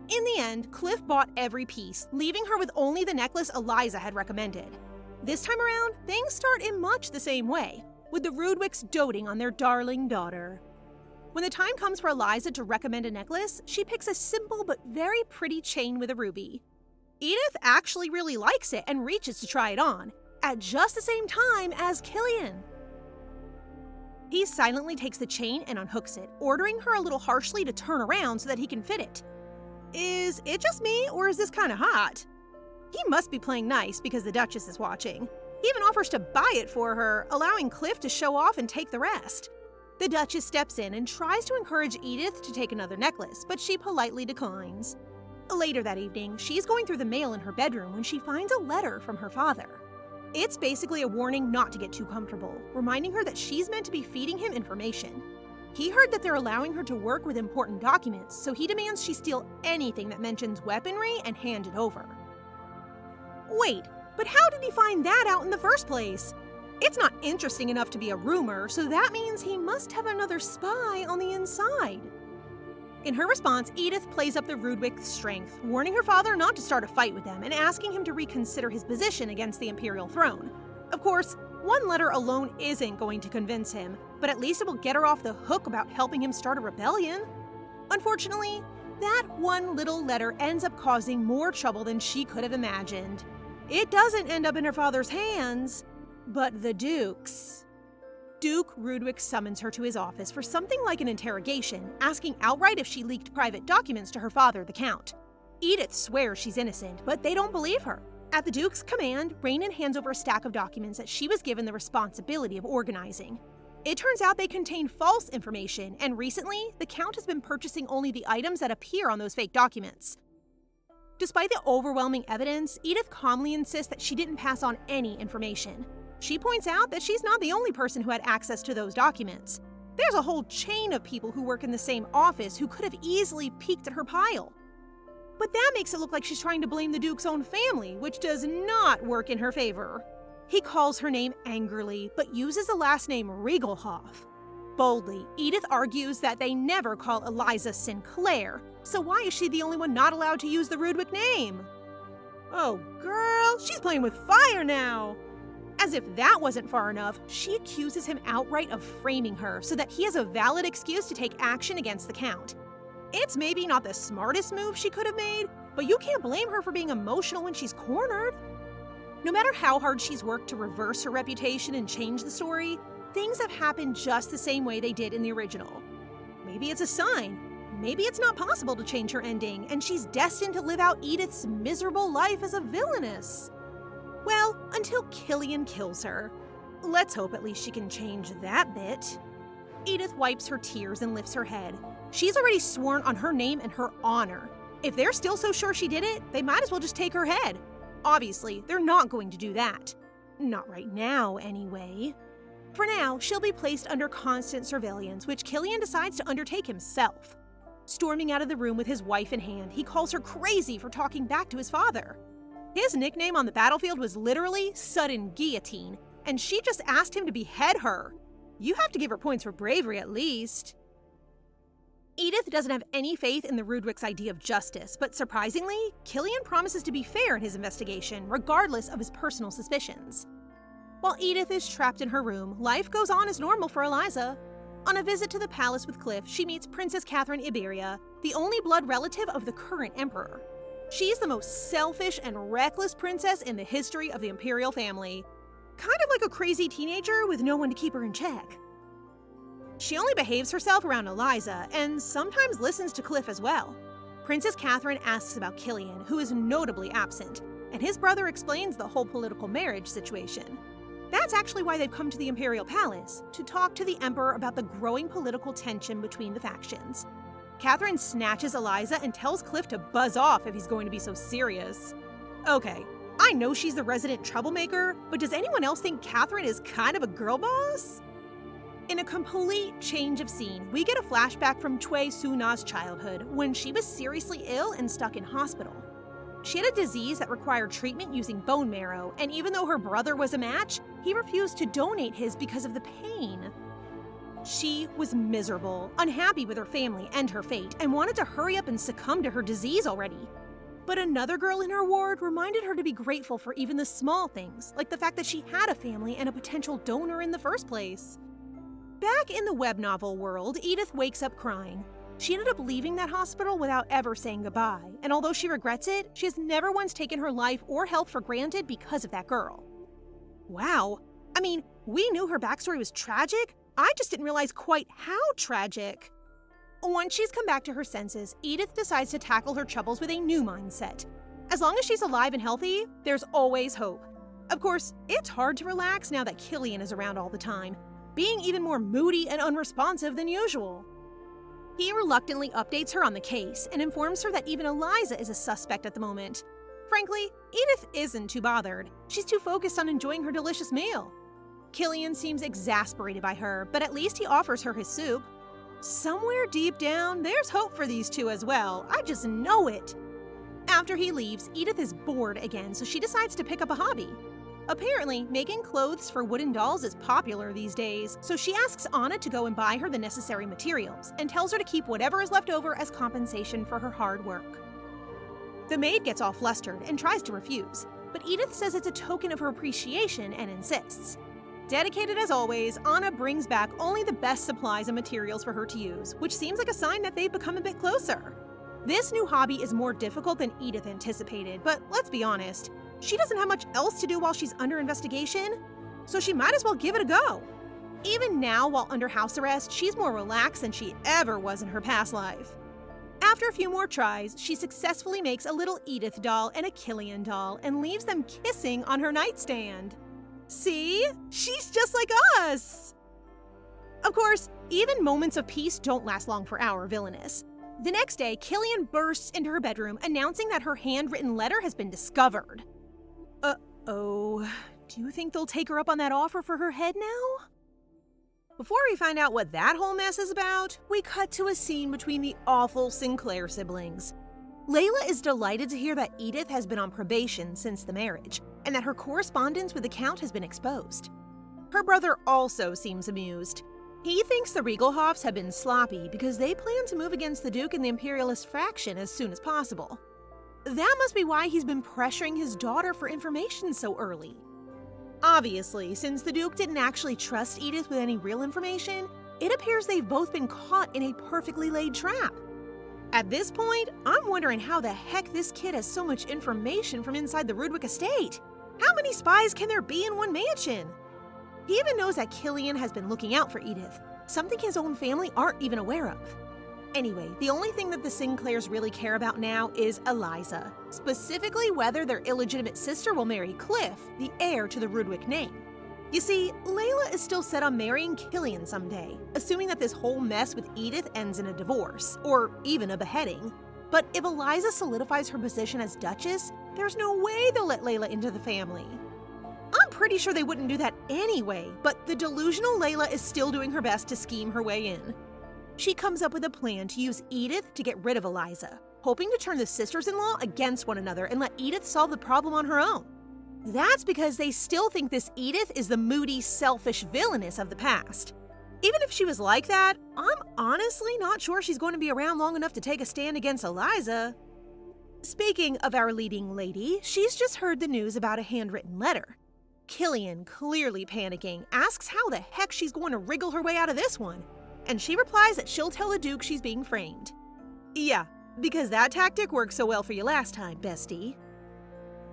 In the end, Cliff bought every piece, leaving her with only the necklace Eliza had recommended. This time around, things start in much the same way, with the Rudwicks doting on their darling daughter. When the time comes for Eliza to recommend a necklace, she picks a simple but very pretty chain with a ruby. Edith actually really likes it and reaches to try it on, at just the same time as Killian. He silently takes the chain and unhooks it, ordering her a little harshly to turn around so that he can fit it. Is it just me, or is this kind of hot? He must be playing nice because the Duchess is watching. He even offers to buy it for her, allowing Cliff to show off and take the rest. The Duchess steps in and tries to encourage Edith to take another necklace, but she politely declines. Later that evening, she's going through the mail in her bedroom when she finds a letter from her father. It's basically a warning not to get too comfortable, reminding her that she's meant to be feeding him information. He heard that they're allowing her to work with important documents, so he demands she steal anything that mentions weaponry and hand it over. Wait, but how did he find that out in the first place? It's not interesting enough to be a rumor, so that means he must have another spy on the inside. In her response, Edith plays up the Rudwick strength, warning her father not to start a fight with them and asking him to reconsider his position against the Imperial throne. Of course, one letter alone isn't going to convince him, but at least it will get her off the hook about helping him start a rebellion. Unfortunately, that one little letter ends up causing more trouble than she could have imagined. It doesn't end up in her father's hands, but the Duke's. Duke Rudwick summons her to his office for something like an interrogation, asking outright if she leaked private documents to her father, the Count. Edith swears she's innocent, but they don't believe her. At the Duke's command, Rainon hands over a stack of documents that she was given the responsibility of organizing. It turns out they contain false information, and recently, the Count has been purchasing only the items that appear on those fake documents. Despite the overwhelming evidence, Edith calmly insists that she didn't pass on any information. She points out that she's not the only person who had access to those documents. There's a whole chain of people who work in the same office who could have easily peeked at her pile. But that makes it look like she's trying to blame the Duke's own family, which does not work in her favor. He calls her name angrily, but uses the last name Ridelhoff. Boldly, Edith argues that they never call Eliza Sinclair, so why is she the only one not allowed to use the Rudwick name? Oh girl, she's playing with fire now! As if that wasn't far enough, she accuses him outright of framing her so that he has a valid excuse to take action against the Count. It's maybe not the smartest move she could have made, but you can't blame her for being emotional when she's cornered. No matter how hard she's worked to reverse her reputation and change the story, things have happened just the same way they did in the original. Maybe it's a sign. Maybe it's not possible to change her ending, and she's destined to live out Edith's miserable life as a villainess. Well, until Killian kills her. Let's hope at least she can change that bit. Edith wipes her tears and lifts her head. She's already sworn on her name and her honor. If they're still so sure she did it, they might as well just take her head. Obviously, they're not going to do that. Not right now, anyway. For now, she'll be placed under constant surveillance, which Killian decides to undertake himself. Storming out of the room with his wife in hand, he calls her crazy for talking back to his father. His nickname on the battlefield was literally Sudden Guillotine, and she just asked him to behead her. You have to give her points for bravery at least. Edith doesn't have any faith in the Rudwick's idea of justice, but surprisingly, Killian promises to be fair in his investigation, regardless of his personal suspicions. While Edith is trapped in her room, life goes on as normal for Eliza. On a visit to the palace with Cliff, she meets Princess Catherine Iberia, the only blood relative of the current emperor. She's the most selfish and reckless princess in the history of the imperial family. Kind of like a crazy teenager with no one to keep her in check. She only behaves herself around Eliza, and sometimes listens to Cliff as well. Princess Catherine asks about Killian, who is notably absent, and his brother explains the whole political marriage situation. That's actually why they've come to the Imperial Palace, to talk to the Emperor about the growing political tension between the factions. Catherine snatches Eliza and tells Cliff to buzz off if he's going to be so serious. Okay, I know she's the resident troublemaker, but does anyone else think Catherine is kind of a girl boss? In a complete change of scene, we get a flashback from Cui Suna's childhood when she was seriously ill and stuck in hospital. She had a disease that required treatment using bone marrow, and even though her brother was a match, he refused to donate his because of the pain. She was miserable, unhappy with her family and her fate, and wanted to hurry up and succumb to her disease already. But another girl in her ward reminded her to be grateful for even the small things, like the fact that she had a family and a potential donor in the first place. Back in the web novel world, Edith wakes up crying. She ended up leaving that hospital without ever saying goodbye, and although she regrets it, she has never once taken her life or health for granted because of that girl. Wow, I mean, we knew her backstory was tragic, I just didn't realize quite how tragic. Once she's come back to her senses, Edith decides to tackle her troubles with a new mindset. As long as she's alive and healthy, there's always hope. Of course, it's hard to relax now that Killian is around all the time, being even more moody and unresponsive than usual. He reluctantly updates her on the case and informs her that even Eliza is a suspect at the moment. Frankly, Edith isn't too bothered. She's too focused on enjoying her delicious meal. Killian seems exasperated by her, but at least he offers her his soup. Somewhere deep down, there's hope for these two as well. I just know it. After he leaves, Edith is bored again, so she decides to pick up a hobby. Apparently, making clothes for wooden dolls is popular these days, so she asks Anna to go and buy her the necessary materials, and tells her to keep whatever is left over as compensation for her hard work. The maid gets all flustered and tries to refuse, but Edith says it's a token of her appreciation and insists. Dedicated as always, Anna brings back only the best supplies and materials for her to use, which seems like a sign that they've become a bit closer. This new hobby is more difficult than Edith anticipated, but let's be honest, she doesn't have much else to do while she's under investigation, so she might as well give it a go. Even now, while under house arrest, she's more relaxed than she ever was in her past life. After a few more tries, she successfully makes a little Edith doll and a Killian doll and leaves them kissing on her nightstand. See? She's just like us! Of course, even moments of peace don't last long for our Villainess. The next day, Killian bursts into her bedroom announcing that her handwritten letter has been discovered. Uh-oh. Do you think they'll take her up on that offer for her head now? Before we find out what that whole mess is about, we cut to a scene between the awful Sinclair siblings. Layla is delighted to hear that Edith has been on probation since the marriage, and that her correspondence with the Count has been exposed. Her brother also seems amused. He thinks the Ridelhoffs have been sloppy because they plan to move against the Duke and the Imperialist faction as soon as possible. That must be why he's been pressuring his daughter for information so early. Obviously, since the Duke didn't actually trust Edith with any real information, it appears they've both been caught in a perfectly laid trap. At this point, I'm wondering how the heck this kid has so much information from inside the Rudwick estate. How many spies can there be in one mansion? He even knows that Killian has been looking out for Edith, something his own family aren't even aware of. Anyway, the only thing that the Sinclairs really care about now is Eliza, specifically whether their illegitimate sister will marry Cliff, the heir to the Rudwick name. You see, Layla is still set on marrying Killian someday, assuming that this whole mess with Edith ends in a divorce, or even a beheading. But if Eliza solidifies her position as Duchess, there's no way they'll let Layla into the family. I'm pretty sure they wouldn't do that anyway, but the delusional Layla is still doing her best to scheme her way in. She comes up with a plan to use Edith to get rid of Eliza, hoping to turn the sisters-in-law against one another and let Edith solve the problem on her own. That's because they still think this Edith is the moody, selfish Villainess of the past. Even if she was like that, I'm honestly not sure she's going to be around long enough to take a stand against Eliza. Speaking of our leading lady, she's just heard the news about a handwritten letter. Killian, clearly panicking, asks how the heck she's going to wriggle her way out of this one, and she replies that she'll tell the Duke she's being framed. Yeah, because that tactic worked so well for you last time, bestie.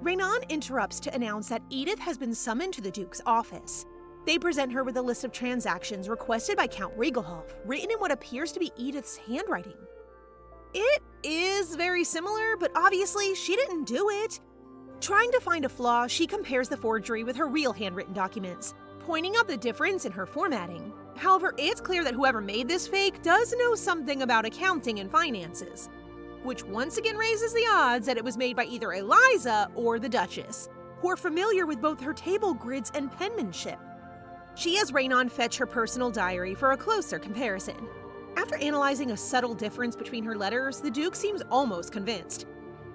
Renan interrupts to announce that Edith has been summoned to the Duke's office. They present her with a list of transactions requested by Count Ridelhoff, written in what appears to be Edith's handwriting. It is very similar, but obviously she didn't do it. Trying to find a flaw, she compares the forgery with her real handwritten documents, pointing out the difference in her formatting. However, it's clear that whoever made this fake does know something about accounting and finances, which once again raises the odds that it was made by either Eliza or the Duchess, who are familiar with both her table grids and penmanship. She has Renan fetch her personal diary for a closer comparison. After analyzing a subtle difference between her letters, the Duke seems almost convinced.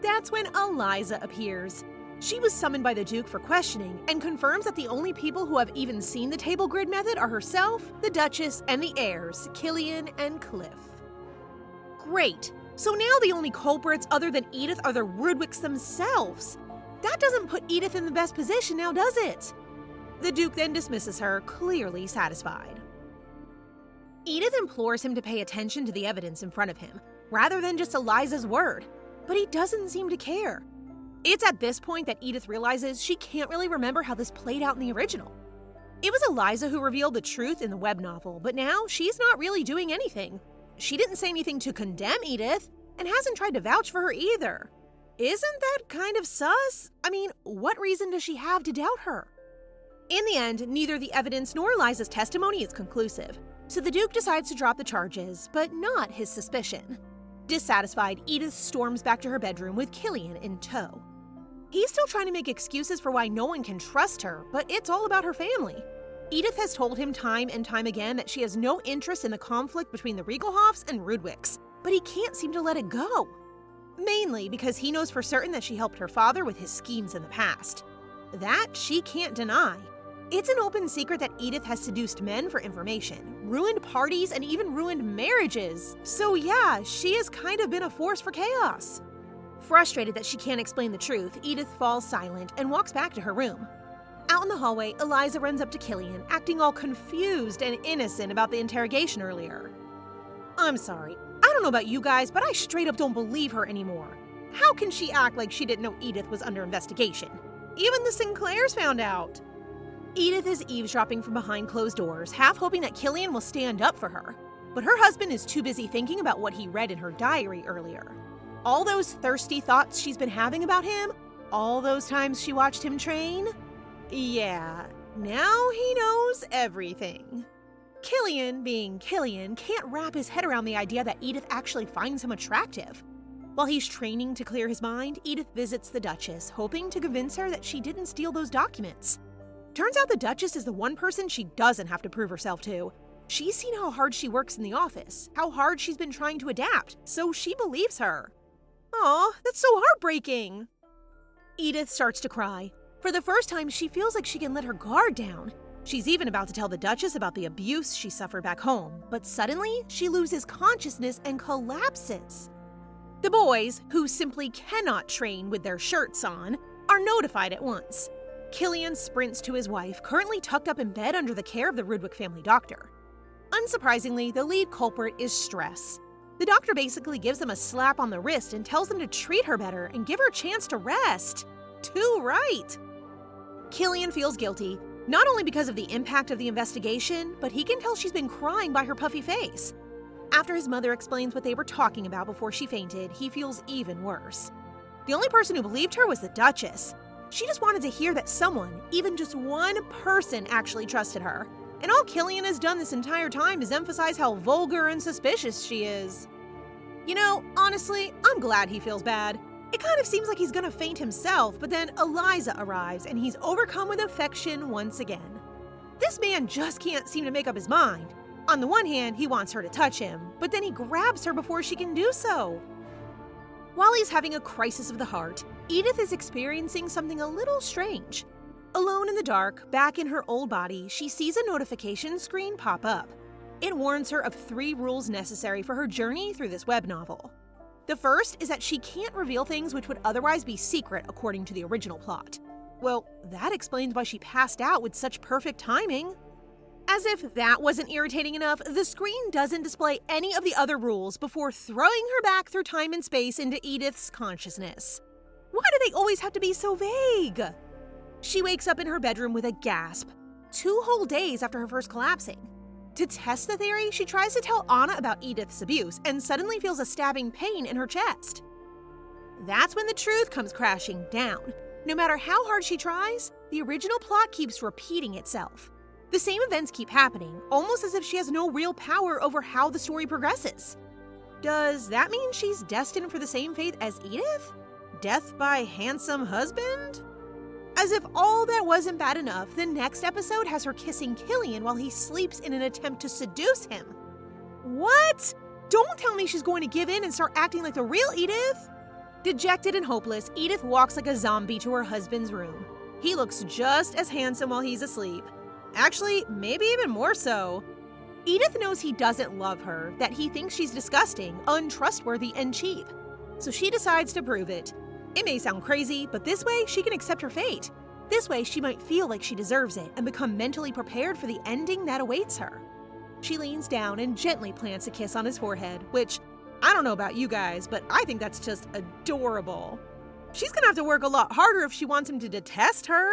That's when Eliza appears. She was summoned by the Duke for questioning and confirms that the only people who have even seen the table grid method are herself, the Duchess, and the heirs, Killian and Cliff. Great! So now the only culprits other than Edith are the Rudwicks themselves. That doesn't put Edith in the best position now, does it? The Duke then dismisses her, clearly satisfied. Edith implores him to pay attention to the evidence in front of him, rather than just Eliza's word, but he doesn't seem to care. It's at this point that Edith realizes she can't really remember how this played out in the original. It was Eliza who revealed the truth in the web novel, but now she's not really doing anything. She didn't say anything to condemn Edith, and hasn't tried to vouch for her either. Isn't that kind of sus? I mean, what reason does she have to doubt her? In the end, neither the evidence nor Eliza's testimony is conclusive, so the Duke decides to drop the charges, but not his suspicion. Dissatisfied, Edith storms back to her bedroom with Killian in tow. He's still trying to make excuses for why no one can trust her, but it's all about her family. Edith has told him time and time again that she has no interest in the conflict between the Ridelhoffs and Rudwicks, but he can't seem to let it go. Mainly because he knows for certain that she helped her father with his schemes in the past. That she can't deny. It's an open secret that Edith has seduced men for information, ruined parties, and even ruined marriages. So yeah, she has kind of been a force for chaos. Frustrated that she can't explain the truth, Edith falls silent and walks back to her room. Out in the hallway, Eliza runs up to Killian, acting all confused and innocent about the interrogation earlier. I'm sorry, I don't know about you guys, but I straight up don't believe her anymore. How can she act like she didn't know Edith was under investigation? Even the Sinclairs found out. Edith is eavesdropping from behind closed doors, half hoping that Killian will stand up for her. But her husband is too busy thinking about what he read in her diary earlier. All those thirsty thoughts she's been having about him, all those times she watched him train. Yeah, now he knows everything. Killian, being Killian, can't wrap his head around the idea that Edith actually finds him attractive. While he's training to clear his mind, Edith visits the Duchess, hoping to convince her that she didn't steal those documents. Turns out the Duchess is the one person she doesn't have to prove herself to. She's seen how hard she works in the office, how hard she's been trying to adapt, so she believes her. Aw, that's so heartbreaking. Edith starts to cry. For the first time, she feels like she can let her guard down. She's even about to tell the Duchess about the abuse she suffered back home, but suddenly, she loses consciousness and collapses. The boys, who simply cannot train with their shirts on, are notified at once. Killian sprints to his wife, currently tucked up in bed under the care of the Rudwick family doctor. Unsurprisingly, the lead culprit is stress. The doctor basically gives them a slap on the wrist and tells them to treat her better and give her a chance to rest. Too right. Killian feels guilty, not only because of the impact of the investigation, but he can tell she's been crying by her puffy face. After his mother explains what they were talking about before she fainted, he feels even worse. The only person who believed her was the Duchess. She just wanted to hear that someone, even just one person, actually trusted her. And all Killian has done this entire time is emphasize how vulgar and suspicious she is. You know, honestly, I'm glad he feels bad. It kind of seems like he's gonna faint himself, but then Eliza arrives and he's overcome with affection once again. This man just can't seem to make up his mind. On the one hand, he wants her to touch him, but then he grabs her before she can do so. While he's having a crisis of the heart, Edith is experiencing something a little strange. Alone in the dark, back in her old body, she sees a notification screen pop up. It warns her of 3 rules necessary for her journey through this web novel. The first is that she can't reveal things which would otherwise be secret according to the original plot. Well, that explains why she passed out with such perfect timing. As if that wasn't irritating enough, the screen doesn't display any of the other rules before throwing her back through time and space into Edith's consciousness. Why do they always have to be so vague? She wakes up in her bedroom with a gasp, 2 whole days after her first collapsing. To test the theory, she tries to tell Anna about Edith's abuse and suddenly feels a stabbing pain in her chest. That's when the truth comes crashing down. No matter how hard she tries, the original plot keeps repeating itself. The same events keep happening, almost as if she has no real power over how the story progresses. Does that mean she's destined for the same fate as Edith? Death by handsome husband? As if all that wasn't bad enough, the next episode has her kissing Killian while he sleeps in an attempt to seduce him. What? Don't tell me she's going to give in and start acting like the real Edith? Dejected and hopeless, Edith walks like a zombie to her husband's room. He looks just as handsome while he's asleep. Actually, maybe even more so. Edith knows he doesn't love her, that he thinks she's disgusting, untrustworthy, and cheap. So she decides to prove it. It may sound crazy, but this way she can accept her fate. This way she might feel like she deserves it and become mentally prepared for the ending that awaits her. She leans down and gently plants a kiss on his forehead, which, I don't know about you guys, but I think that's just adorable. She's gonna have to work a lot harder if she wants him to detest her.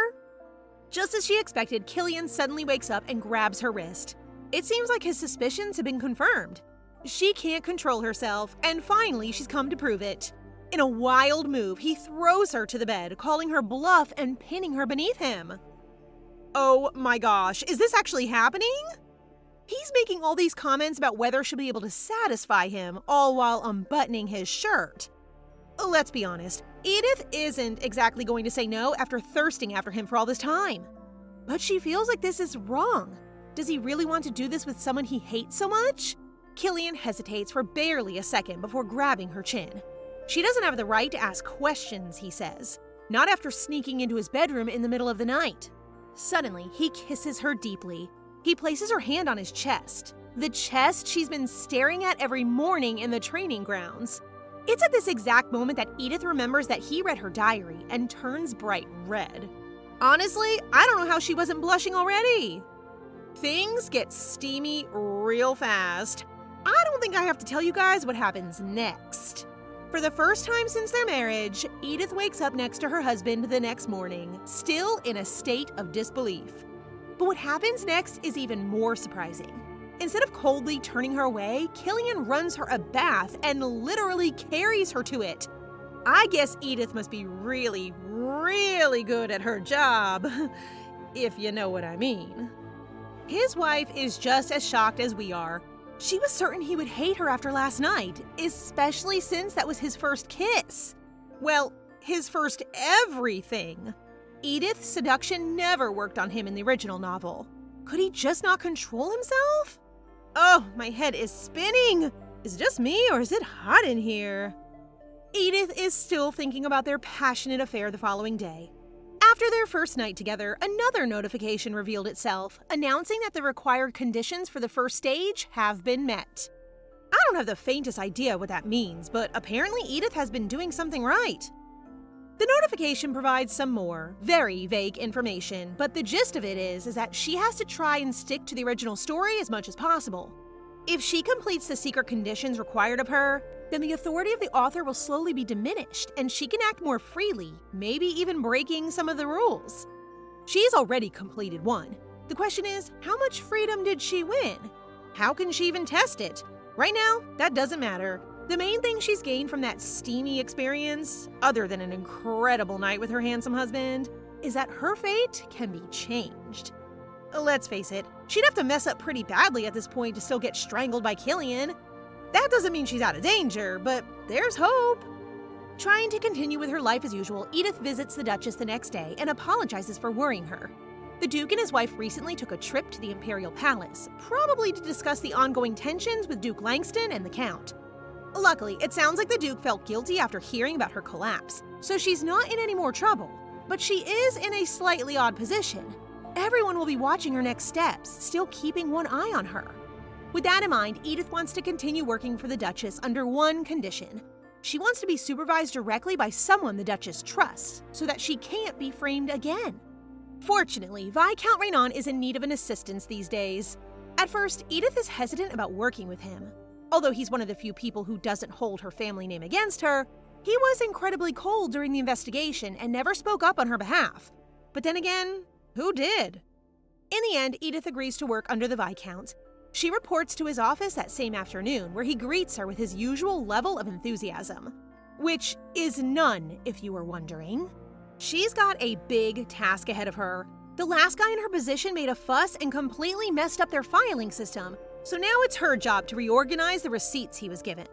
Just as she expected, Killian suddenly wakes up and grabs her wrist. It seems like his suspicions have been confirmed. She can't control herself, and finally she's come to prove it. In a wild move, he throws her to the bed, calling her bluff and pinning her beneath him. Oh my gosh, is this actually happening? He's making all these comments about whether she'll be able to satisfy him, all while unbuttoning his shirt. Let's be honest, Edith isn't exactly going to say no after thirsting after him for all this time. But she feels like this is wrong. Does he really want to do this with someone he hates so much? Killian hesitates for barely a second before grabbing her chin. She doesn't have the right to ask questions, he says. Not after sneaking into his bedroom in the middle of the night. Suddenly, he kisses her deeply. He places her hand on his chest. The chest she's been staring at every morning in the training grounds. It's at this exact moment that Edith remembers that he read her diary and turns bright red. Honestly, I don't know how she wasn't blushing already. Things get steamy real fast. I don't think I have to tell you guys what happens next. For the first time since their marriage, Edith wakes up next to her husband the next morning, still in a state of disbelief. But what happens next is even more surprising. Instead of coldly turning her away, Killian runs her a bath and literally carries her to it. I guess Edith must be really, really good at her job, if you know what I mean. His wife is just as shocked as we are. She was certain he would hate her after last night, especially since that was his first kiss. Well, his first everything. Edith's seduction never worked on him in the original novel. Could he just not control himself? Oh, my head is spinning. Is it just me or is it hot in here? Edith is still thinking about their passionate affair the following day. After their first night together, another notification revealed itself, announcing that the required conditions for the first stage have been met. I don't have the faintest idea what that means, but apparently Edith has been doing something right. The notification provides some more, very vague information, but the gist of it is that she has to try and stick to the original story as much as possible. If she completes the secret conditions required of her, then the authority of the author will slowly be diminished and she can act more freely, maybe even breaking some of the rules. She's already completed one. The question is, how much freedom did she win? How can she even test it? Right now, that doesn't matter. The main thing she's gained from that steamy experience, other than an incredible night with her handsome husband, is that her fate can be changed. Let's face it, she'd have to mess up pretty badly at this point to still get strangled by Killian. That doesn't mean she's out of danger, but there's hope. Trying to continue with her life as usual, Edith visits the Duchess the next day and apologizes for worrying her. The Duke and his wife recently took a trip to the Imperial Palace, probably to discuss the ongoing tensions with Duke Langston and the Count. Luckily, it sounds like the Duke felt guilty after hearing about her collapse, so she's not in any more trouble. But she is in a slightly odd position. Everyone will be watching her next steps, still keeping one eye on her. With that in mind, Edith wants to continue working for the Duchess under one condition. She wants to be supervised directly by someone the Duchess trusts, so that she can't be framed again. Fortunately, Viscount Renan is in need of an assistance these days. At first, Edith is hesitant about working with him. Although he's one of the few people who doesn't hold her family name against her, he was incredibly cold during the investigation and never spoke up on her behalf. But then again, who did? In the end, Edith agrees to work under the Viscount. She reports to his office that same afternoon, where he greets her with his usual level of enthusiasm. Which is none, if you were wondering. She's got a big task ahead of her. The last guy in her position made a fuss and completely messed up their filing system, so now it's her job to reorganize the receipts he was given.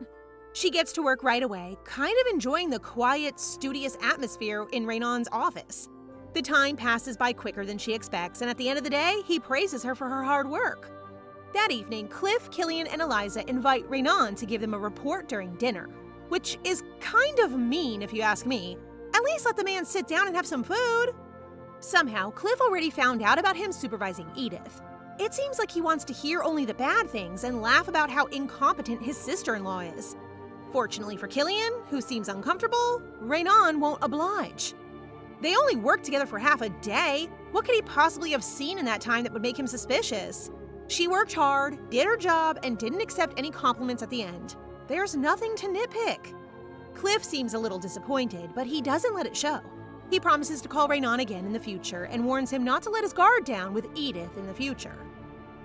She gets to work right away, kind of enjoying the quiet, studious atmosphere in Renan's office. The time passes by quicker than she expects, and at the end of the day, he praises her for her hard work. That evening, Cliff, Killian, and Eliza invite Renan to give them a report during dinner, which is kind of mean if you ask me. At least let the man sit down and have some food. Somehow, Cliff already found out about him supervising Edith. It seems like he wants to hear only the bad things and laugh about how incompetent his sister-in-law is. Fortunately for Killian, who seems uncomfortable, Renan won't oblige. They only worked together for half a day. What could he possibly have seen in that time that would make him suspicious? She worked hard, did her job, and didn't accept any compliments at the end. There's nothing to nitpick. Cliff seems a little disappointed, but he doesn't let it show. He promises to call Renan again in the future and warns him not to let his guard down with Edith in the future.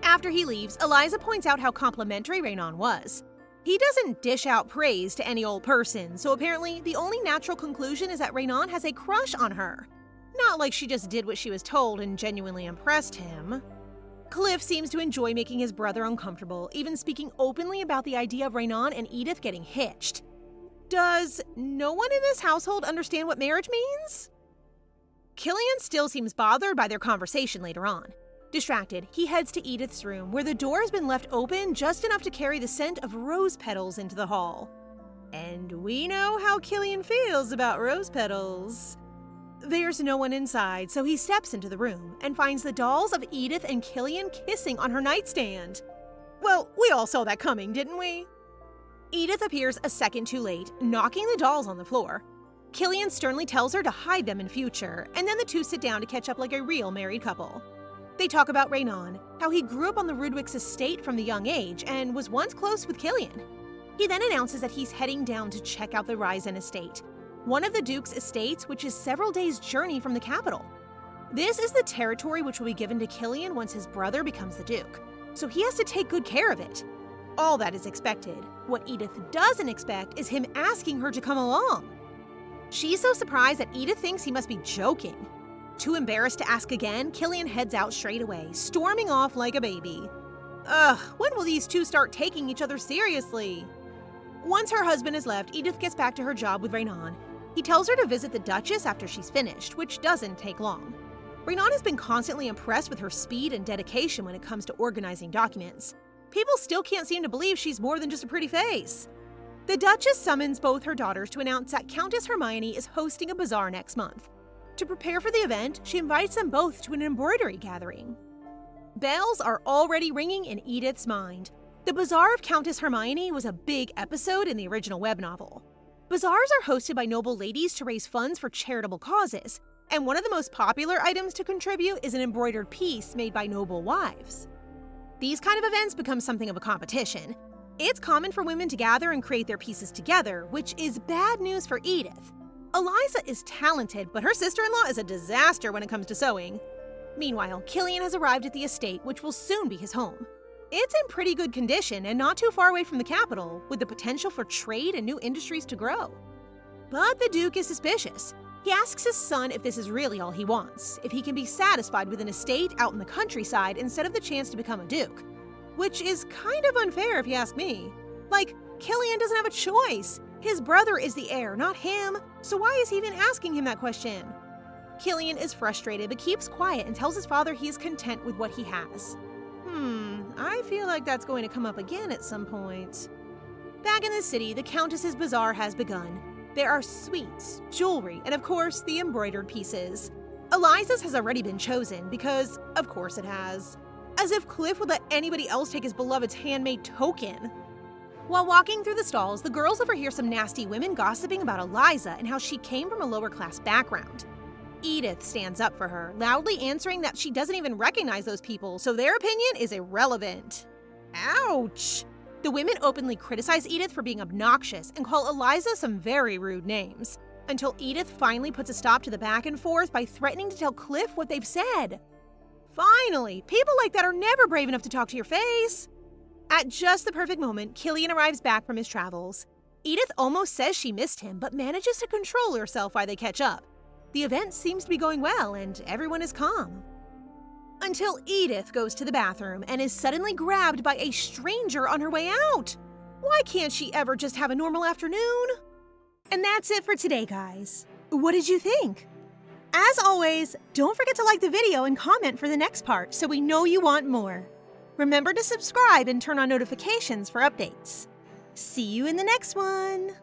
After he leaves, Eliza points out how complimentary Renan was. He doesn't dish out praise to any old person, so apparently the only natural conclusion is that Renan has a crush on her. Not like she just did what she was told and genuinely impressed him. Cliff seems to enjoy making his brother uncomfortable, even speaking openly about the idea of Renan and Edith getting hitched. Does no one in this household understand what marriage means? Killian still seems bothered by their conversation later on. Distracted, he heads to Edith's room, where the door has been left open just enough to carry the scent of rose petals into the hall. And we know how Killian feels about rose petals. There's no one inside, so he steps into the room and finds the dolls of Edith and Killian kissing on her nightstand. Well, we all saw that coming, didn't we? Edith appears a second too late, knocking the dolls on the floor. Killian sternly tells her to hide them in future, and then the two sit down to catch up like a real married couple. They talk about Reborn, how he grew up on the Rudwick's estate from the young age and was once close with Killian. He then announces that he's heading down to check out the Reborn estate, one of the Duke's estates which is several days' journey from the capital. This is the territory which will be given to Killian once his brother becomes the Duke, so he has to take good care of it. All that is expected. What Edith doesn't expect is him asking her to come along. She's so surprised that Edith thinks he must be joking. Too embarrassed to ask again, Killian heads out straight away, storming off like a baby. Ugh, when will these two start taking each other seriously? Once her husband has left, Edith gets back to her job with Reborn. He tells her to visit the Duchess after she's finished, which doesn't take long. Reborn has been constantly impressed with her speed and dedication when it comes to organizing documents. People still can't seem to believe she's more than just a pretty face. The Duchess summons both her daughters to announce that Countess Hermione is hosting a bazaar next month. To prepare for the event, she invites them both to an embroidery gathering. Bells are already ringing in Edith's mind. The Bazaar of Countess Hermione was a big episode in the original web novel. Bazaars are hosted by noble ladies to raise funds for charitable causes, and one of the most popular items to contribute is an embroidered piece made by noble wives. These kind of events become something of a competition. It's common for women to gather and create their pieces together, which is bad news for Edith. Eliza is talented, but her sister-in-law is a disaster when it comes to sewing. Meanwhile, Killian has arrived at the estate, which will soon be his home. It's in pretty good condition and not too far away from the capital, with the potential for trade and new industries to grow. But the Duke is suspicious. He asks his son if this is really all he wants, if he can be satisfied with an estate out in the countryside instead of the chance to become a Duke. Which is kind of unfair if you ask me. Like, Killian doesn't have a choice. His brother is the heir, not him, so why is he even asking him that question? Killian is frustrated but keeps quiet and tells his father he is content with what he has. I feel like that's going to come up again at some point. Back in the city, the Countess's bazaar has begun. There are sweets, jewelry, and of course, the embroidered pieces. Eliza's has already been chosen because, of course it has. As if Cliff would let anybody else take his beloved's handmade token. While walking through the stalls, the girls overhear some nasty women gossiping about Eliza and how she came from a lower-class background. Edith stands up for her, loudly answering that she doesn't even recognize those people, so their opinion is irrelevant. Ouch! The women openly criticize Edith for being obnoxious and call Eliza some very rude names, until Edith finally puts a stop to the back and forth by threatening to tell Cliff what they've said. Finally, people like that are never brave enough to talk to your face. At just the perfect moment, Killian arrives back from his travels. Edith almost says she missed him, but manages to control herself while they catch up. The event seems to be going well, and everyone is calm. Until Edith goes to the bathroom and is suddenly grabbed by a stranger on her way out. Why can't she ever just have a normal afternoon? And that's it for today, guys. What did you think? As always, don't forget to like the video and comment for the next part so we know you want more. Remember to subscribe and turn on notifications for updates. See you in the next one!